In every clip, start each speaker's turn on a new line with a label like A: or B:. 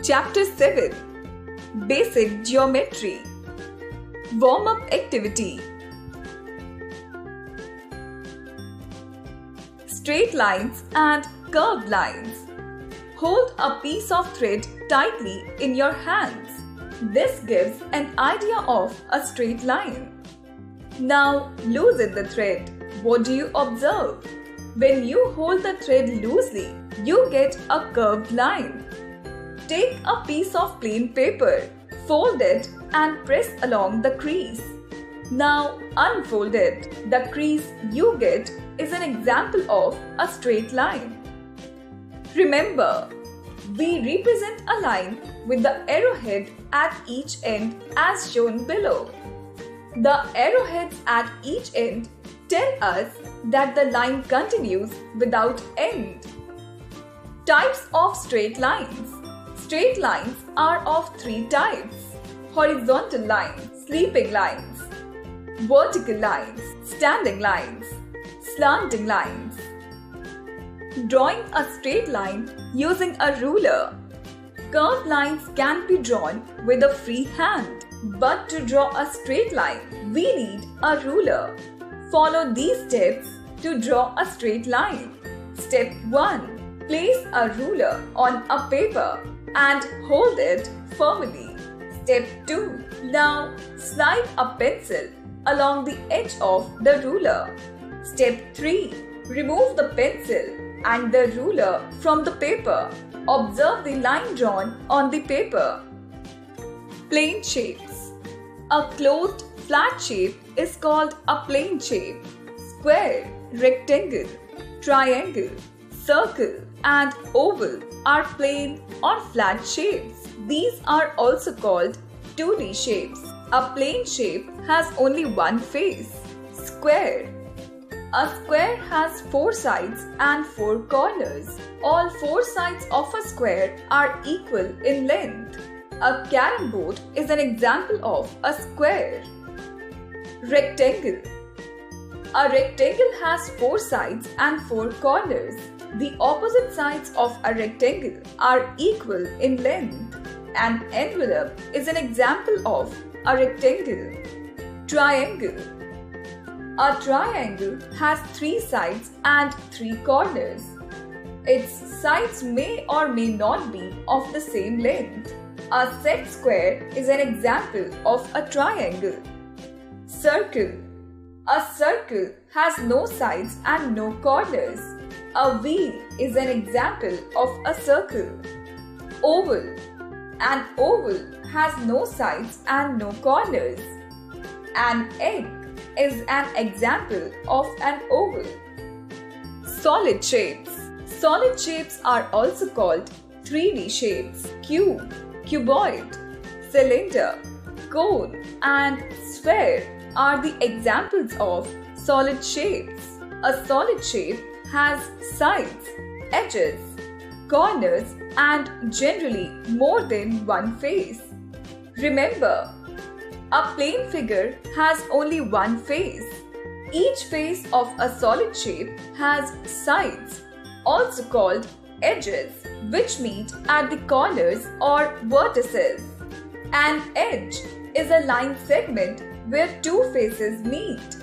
A: Chapter 7 Basic Geometry. Warm-up activity. Straight lines and curved lines. Hold a piece of thread tightly in your hands. This gives an idea of a straight line. Now loosen the thread. What do you observe? When you hold the thread loosely, you get a curved line. Take a piece of plain paper, fold it and press along the crease. Now unfold it. The crease you get is an example of a straight line. Remember, we represent a line with the arrowhead at each end as shown below. The arrowheads at each end tell us that the line continues without end. Types of straight lines. Straight lines are of three types: horizontal lines, sleeping lines, vertical lines, standing lines, slanting lines. Drawing a straight line using a ruler. Curved lines can be drawn with a free hand, but to draw a straight line, we need a ruler. Follow these steps to draw a straight line. Step 1. Place a ruler on a paper and hold it firmly. Step 2. Now slide a pencil along the edge of the ruler. Step 3. Remove the pencil and the ruler from the paper. Observe the line drawn on the paper. Plane shapes. A closed flat shape is called a plane shape. Square, rectangle, triangle, circle and oval are plane or flat shapes. These are also called 2D shapes. A plane shape has only one face. Square. A square has 4 sides and 4 corners. All 4 sides of a square are equal in length. A carom board is an example of a square. Rectangle. A rectangle has 4 sides and 4 corners. The opposite sides of a rectangle are equal in length. An envelope is an example of a rectangle. Triangle. A triangle has 3 sides and 3 corners. Its sides may or may not be of the same length. A set square is an example of a triangle. Circle. A circle has no sides and no corners. A wheel is an example of a circle. Oval. An oval has no sides and no corners. An egg is an example of an oval. Solid shapes. Solid shapes are also called 3D shapes. Cube, cuboid, cylinder, cone and sphere are the examples of solid shapes. A solid shape has sides, edges, corners and generally more than one face. Remember, a plane figure has only one face. Each face of a solid shape has sides, also called edges, which meet at the corners or vertices. An edge is a line segment where 2 faces meet.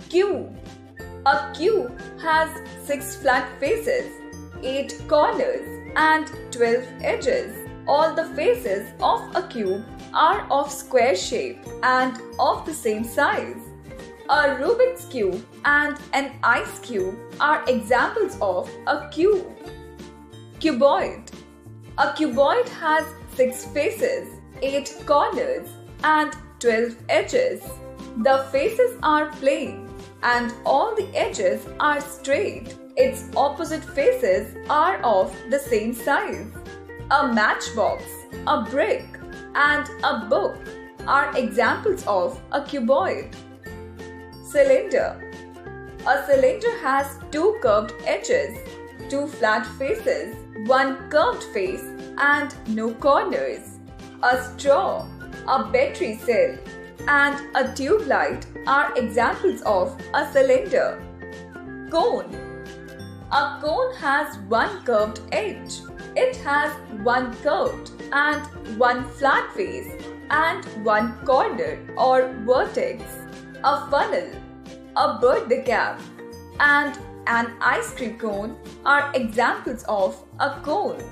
A: Cube. A cube has 6 flat faces, 8 corners and 12 edges. All the faces of a cube are of square shape and of the same size. A Rubik's cube and an ice cube are examples of a cube. Cuboid. A cuboid has 6 faces, 8 corners and 12 edges. The faces are plane and all the edges are straight. Its opposite faces are of the same size. A matchbox, a brick, and a book are examples of a cuboid. Cylinder. A cylinder has 2 curved edges, 2 flat faces, 1 curved face, and no corners. A straw, a battery cell, and a tube light are examples of a cylinder. Cone. A cone has 1 curved edge. It has one curved and one flat face and one corner or vertex. A funnel, a birthday cap, and an ice cream cone are examples of a cone.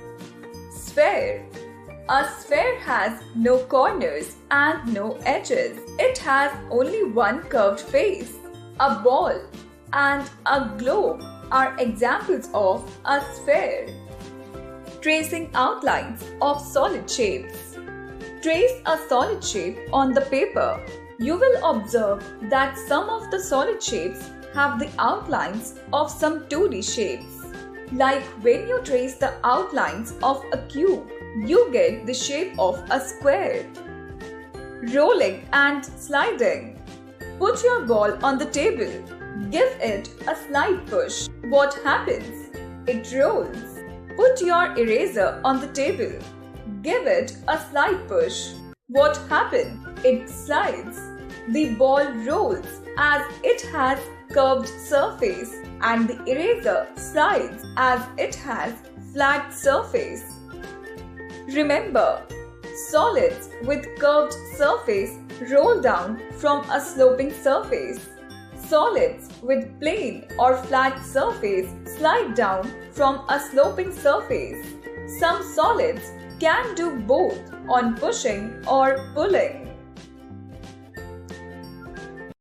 A: Sphere. A sphere has no corners and no edges. It has only one curved face. A ball and a globe are examples of a sphere. Tracing outlines of solid shapes. Trace a solid shape on the paper. You will observe that some of the solid shapes have the outlines of some 2D shapes. Like when you trace the outlines of a cube, you get the shape of a square. Rolling and sliding. Put your ball on the table. Give it a slight push. What happens? It rolls. Put your eraser on the table. Give it a slight push. What happens? It slides. The ball rolls as it has curved surface and the eraser slides as it has flat surface. Remember, solids with curved surface roll down from a sloping surface. Solids with plain or flat surface slide down from a sloping surface. Some solids can do both on pushing or pulling.